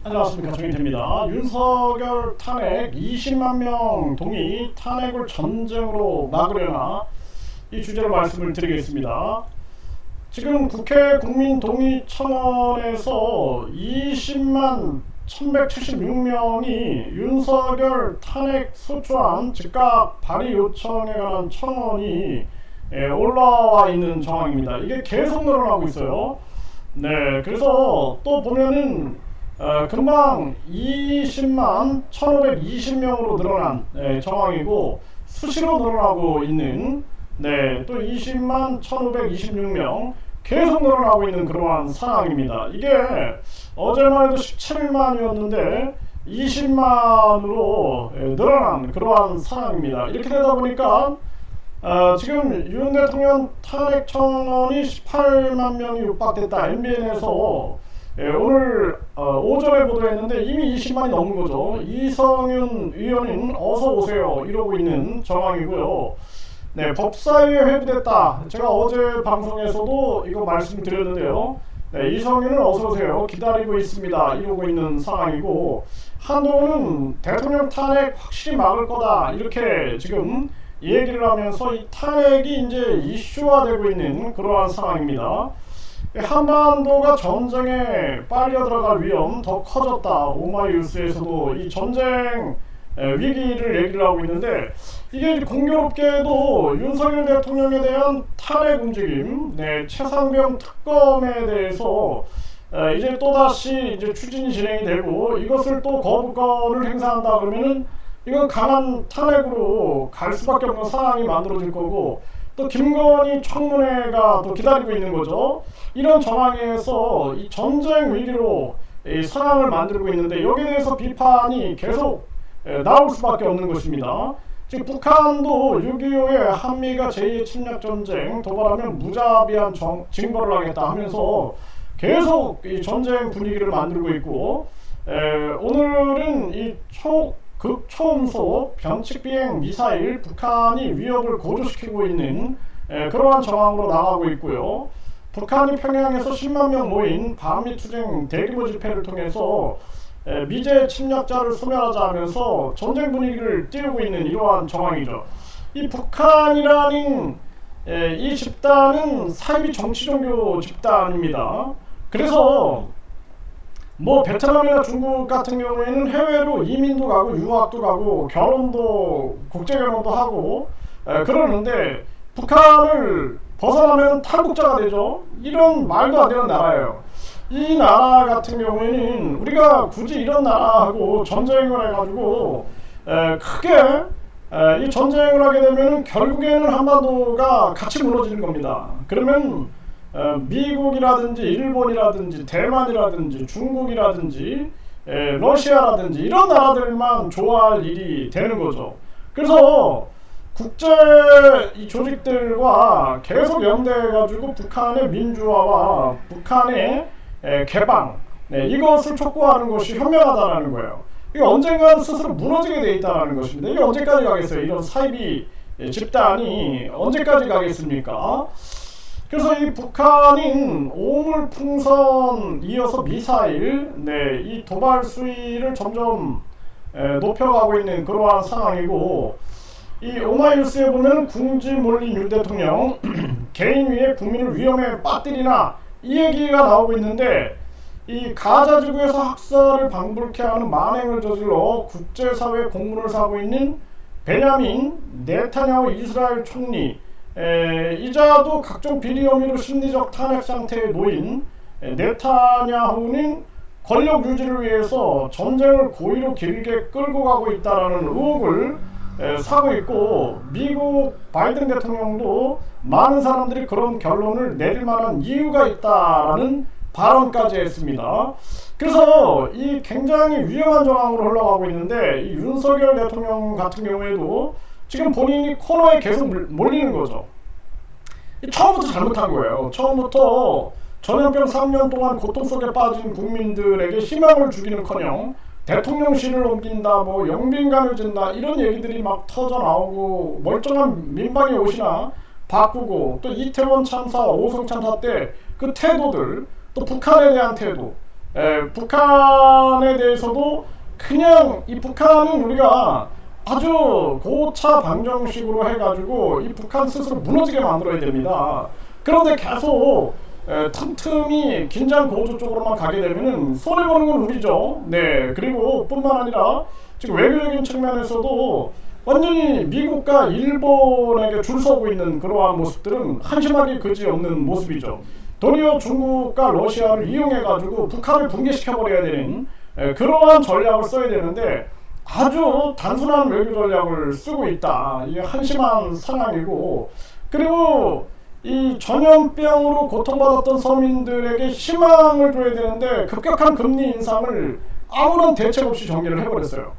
안녕하십니까, 정인태입니다. 윤석열 탄핵 20만 명 동의 탄핵을 전쟁으로 막으려나, 이 주제로 말씀을 드리겠습니다. 지금 국회 국민동의 청원에서 20만 1176명이 윤석열 탄핵 소추안 즉각 발의 요청에 관한 청원이 올라와 있는 정황입니다. 이게 계속 늘어나고 있어요. 네, 그래서 또 보면은 금방 20만 1520명으로 늘어난 정황이고, 수시로 늘어나고 있는, 또 20만 1526명 계속 늘어나고 있는 그러한 상황입니다. 이게 어제만 해도 17만이었는데 20만으로 늘어난 그러한 상황입니다. 이렇게 되다 보니까 지금 윤 대통령 탄핵 청원이 18만 명이 육박됐다. MBN에서 오늘 오전에 보도했는데 이미 20만이 넘은 거죠. 이성윤 의원은 어서 오세요 이러고 있는 정황이고요. 네, 법사위에 회부됐다. 제가 어제 방송에서도 이거 말씀드렸는데요. 네, 이성윤은 어서 오세요 기다리고 있습니다 이러고 있는 상황이고, 한동훈은 대통령 탄핵 확실히 막을 거다 이렇게 지금 얘기를 하면서 이 탄핵이 이제 이슈화되고 있는 그러한 상황입니다. 한반도가 전쟁에 빨려 들어갈 위험 더 커졌다. 오마이뉴스에서도 이 전쟁 위기를 얘기를 하고 있는데, 이게 공교롭게도 윤석열 대통령에 대한 탄핵 움직임, 최상병 특검에 대해서 이제 또다시 이제 추진이 진행이 되고, 이것을 또 거부권을 행사한다 그러면은 이건 강한 탄핵으로 갈 수밖에 없는 상황이 만들어질 거고, 또 김건희 청문회가 또 기다리고 있는 거죠. 이런 정황에서 이 전쟁 위기로 이 상황을 만들고 있는데, 여기에 대해서 비판이 계속 나올 수밖에 없는 것입니다. 지금 북한도 6.25의 한미가 제2의 침략전쟁 도발하면 무자비한 징벌을 하겠다 하면서 계속 이 전쟁 분위기를 만들고 있고, 오늘은 이 극초음속 변칙비행 미사일 북한이 위협을 고조시키고 있는 그러한 정황으로 나가고 있고요. 북한이 평양에서 10만 명 모인 반미투쟁 대규모 집회를 통해서 미제 침략자를 소멸하자 하면서 전쟁 분위기를 띄우고 있는 이러한 정황이죠. 이 북한이라는 이 집단은 사이비 정치 종교 집단입니다. 그래서 뭐 베트남이나 중국 같은 경우에는 해외로 이민도 가고 유학도 가고 결혼도 국제결혼도 하고 그러는데, 북한을 벗어나면 탈북자가 되죠. 이런 말도 안 되는 나라예요. 이 나라 같은 경우에는 우리가 굳이 이런 나라하고 전쟁을 해가지고 크게 이 전쟁을 하게 되면 결국에는 한반도가 같이 무너지는 겁니다. 그러면 미국이라든지 일본이라든지 대만이라든지 중국이라든지 러시아라든지 이런 나라들만 좋아할 일이 되는 거죠. 그래서 국제 이 조직들과 계속 연대해가지고 북한의 민주화와 북한의 개방, 이것을 촉구하는 것이 현명하다는 거예요. 이게 언젠가는 스스로 무너지게 돼 있다는 것입니다. 이게 언제까지 가겠어요? 이런 사이비 집단이 언제까지 가겠습니까? 그래서 이 북한인 오물풍선 이어서 미사일, 이 도발 수위를 점점 높여가고 있는 그러한 상황이고, 이 오마이뉴스에 보면 궁지 몰린 윤 대통령 개인 위에 국민을 위험에 빠뜨리나 이 얘기가 나오고 있는데, 이 가자 지구에서 학살을 방불케 하는 만행을 저질러 국제사회 공분을 사고 있는 베냐민 네타냐후 이스라엘 총리, 이자도 각종 비리 혐의로 심리적 탄핵 상태에 놓인 네타냐후는 권력 유지를 위해서 전쟁을 고의로 길게 끌고 가고 있다는 의혹을 사고 있고, 미국 바이든 대통령도 많은 사람들이 그런 결론을 내릴 만한 이유가 있다라는 발언까지 했습니다. 그래서 이 굉장히 위험한 정황으로 흘러가고 있는데, 이 윤석열 대통령 같은 경우에도 지금 본인이 코너에 계속 몰리는 거죠. 처음부터 잘못한 거예요. 처음부터 전염병 3년 동안 고통 속에 빠진 국민들에게 희망을 주기는커녕 대통령실을 옮긴다, 뭐 영빈관을 진다, 이런 얘기들이 막 터져 나오고, 멀쩡한 민방위 옷이나 바꾸고, 또 이태원 참사, 오송 참사 때 그 태도들, 또 북한에 대한 태도, 북한에 대해서도 그냥 이 북한은 우리가 아주 고차 방정식으로 해가지고 이 북한 스스로 무너지게 만들어야 됩니다. 그런데 계속 틈틈이 긴장 고조 쪽으로만 가게 되면은 손해보는 건 우리죠. 네, 그리고 뿐만 아니라 지금 외교적인 측면에서도 완전히 미국과 일본에게 줄 서고 있는 그러한 모습들은 한심하게 그지없는 모습이죠. 도리어 중국과 러시아를 이용해가지고 북한을 붕괴시켜버려야 되는 그러한 전략을 써야 되는데 아주 단순한 외교 전략을 쓰고 있다. 이게 한심한 상황이고, 그리고 이 전염병으로 고통받았던 서민들에게 희망을 줘야 되는데 급격한 금리 인상을 아무런 대책 없이 전개를 해버렸어요.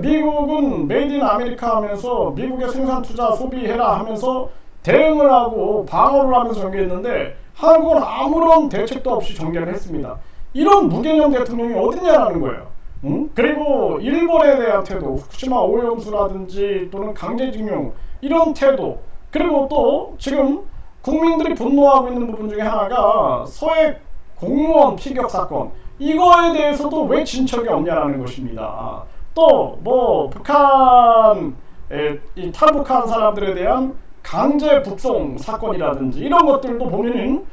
미국은 메이드 인 아메리카 하면서 미국의 생산 투자 소비해라 하면서 대응을 하고 방어를 하면서 전개했는데 한국은 아무런 대책도 없이 전개를 했습니다. 이런 무개념 대통령이 어딨냐라는 거예요. 그리고 일본에 대한 태도, 후쿠시마 오염수라든지 또는 강제징용 이런 태도, 그리고 또 지금 국민들이 분노하고 있는 부분 중에 하나가 서해 공무원 피격 사건, 이거에 대해서도 왜 진척이 없냐라는 것입니다. 또 뭐 북한 이 탈북한 사람들에 대한 강제 북송 사건이라든지 이런 것들도 보면은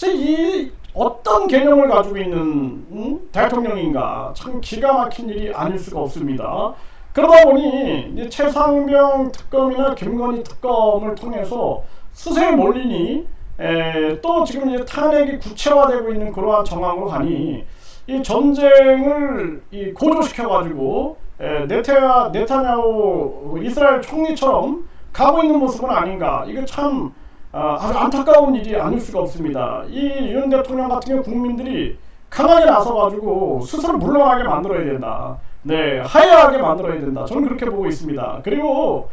이 어떤 개념을 가지고 있는 대통령인가, 참 기가 막힌 일이 아닐 수가 없습니다. 그러다 보니 최상병 특검이나 김건희 특검을 통해서 수세에 몰리니 또 지금 이제 탄핵이 구체화되고 있는 그러한 정황으로 가니 이 전쟁을 고조시켜가지고 네타냐후 이스라엘 총리처럼 가고 있는 모습은 아닌가. 이거 참 아주 안타까운 일이 아닐 수가 없습니다. 이 윤 대통령 같은 경우 국민들이 강하게 나서가지고 스스로 물러나게 만들어야 된다. 네, 하야하게 만들어야 된다. 저는 그렇게 보고 있습니다. 그리고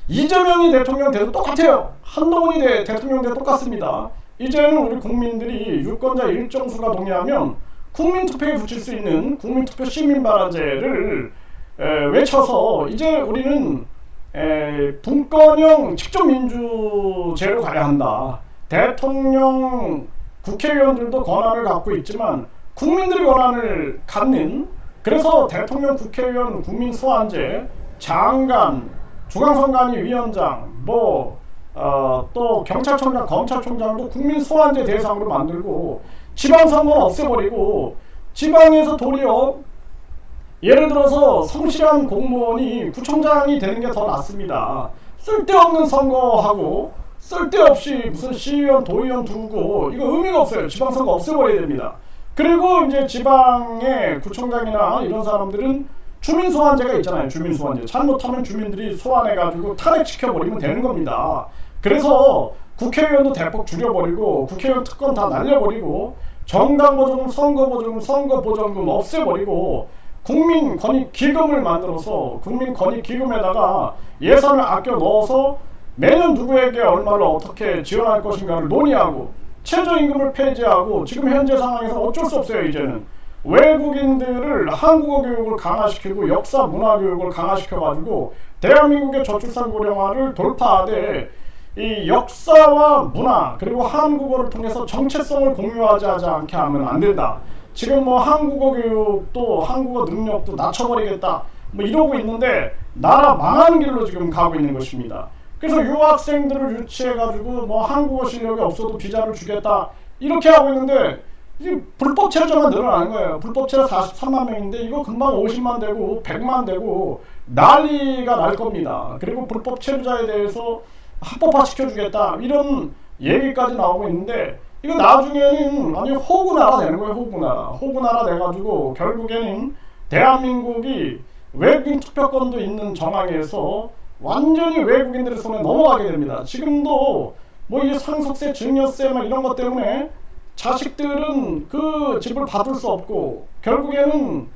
이재명이 대통령 돼도 똑같아요. 한동훈이 대통령 돼도 똑같습니다. 이제는 우리 국민들이 유권자 일정수가 동의하면 국민투표에 붙일 수 있는 국민투표 시민발언제를 외쳐서 이제 우리는 분권형 직접민주제로 가야 한다. 대통령, 국회의원들도 권한을 갖고 있지만 국민들이 권한을 갖는, 그래서 대통령, 국회의원, 국민소환제, 장관, 중앙선관위 위원장, 또 경찰청장, 검찰총장도 국민소환제 대상으로 만들고 지방선거는 없애버리고 지방에서 도리어 예를 들어서 성실한 공무원이 구청장이 되는 게 더 낫습니다. 쓸데없는 선거하고 쓸데없이 무슨 시의원, 도의원 두고 이거 의미가 없어요. 지방선거 없애버려야 됩니다. 그리고 이제 지방의 구청장이나 이런 사람들은 주민소환제가 있잖아요. 주민소환제. 잘못하면 주민들이 소환해가지고 탄핵시켜버리면 되는 겁니다. 그래서 국회의원도 대폭 줄여버리고 국회의원 특권 다 날려버리고 정당보조금, 선거보조금, 선거보전금 없애버리고 국민권익기금을 만들어서 국민권익기금에다가 예산을 아껴 넣어서 매년 누구에게 얼마를 어떻게 지원할 것인가를 논의하고 최저임금을 폐지하고, 지금 현재 상황에서 어쩔 수 없어요. 이제는 외국인들을 한국어 교육을 강화시키고 역사 문화 교육을 강화시켜가지고 대한민국의 저출산 고령화를 돌파하되 이 역사와 문화 그리고 한국어를 통해서 정체성을 공유하지 않게 하면 안 된다. 지금 뭐 한국어 교육도 한국어 능력도 낮춰버리겠다 뭐 이러고 있는데 나라 망하는 길로 지금 가고 있는 것입니다. 그래서 유학생들을 유치해가지고 뭐 한국어 실력이 없어도 비자를 주겠다 이렇게 하고 있는데 이게 불법 체류자만 늘어나는 거예요. 불법 체류 43만 명인데 이거 금방 50만 되고 100만 되고 난리가 날 겁니다. 그리고 불법 체류자에 대해서 합법화 시켜주겠다 이런 얘기까지 나오고 있는데 이거 나중에는 완전 호구나라 되는 거예요. 호구나라 돼가지고 결국에는 대한민국이 외국인 투표권도 있는 정황에서 완전히 외국인들의 손에 넘어가게 됩니다. 지금도 뭐 이 상속세, 증여세 막 이런 것 때문에 자식들은 그 집을 받을 수 없고 결국에는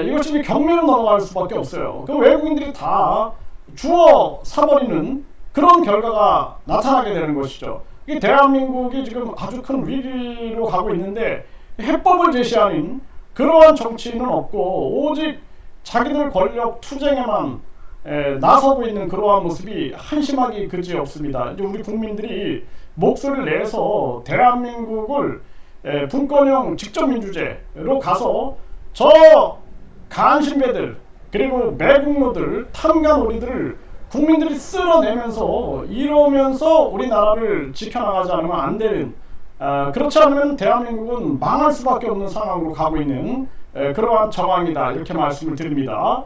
이것이 경매로 넘어갈 수밖에 없어요. 그 외국인들이 다 주워 사버리는 그런 결과가 나타나게 되는 것이죠. 이 대한민국이 지금 아주 큰 위기로 가고 있는데 해법을 제시하는 그러한 정치인은 없고 오직 자기들 권력 투쟁에만 나서고 있는 그러한 모습이 한심하기 그지없습니다. 이제 우리 국민들이 목소리를 내서 대한민국을 분권형 직접민주제로 가서 저 간신배들 그리고 매국노들 탐관오리들을 국민들이 쓸어내면서 이러면서 우리나라를 지켜나가지 않으면 안 되는, 그렇지 않으면 대한민국은 망할 수밖에 없는 상황으로 가고 있는 그러한 정황이다, 이렇게 말씀을 드립니다.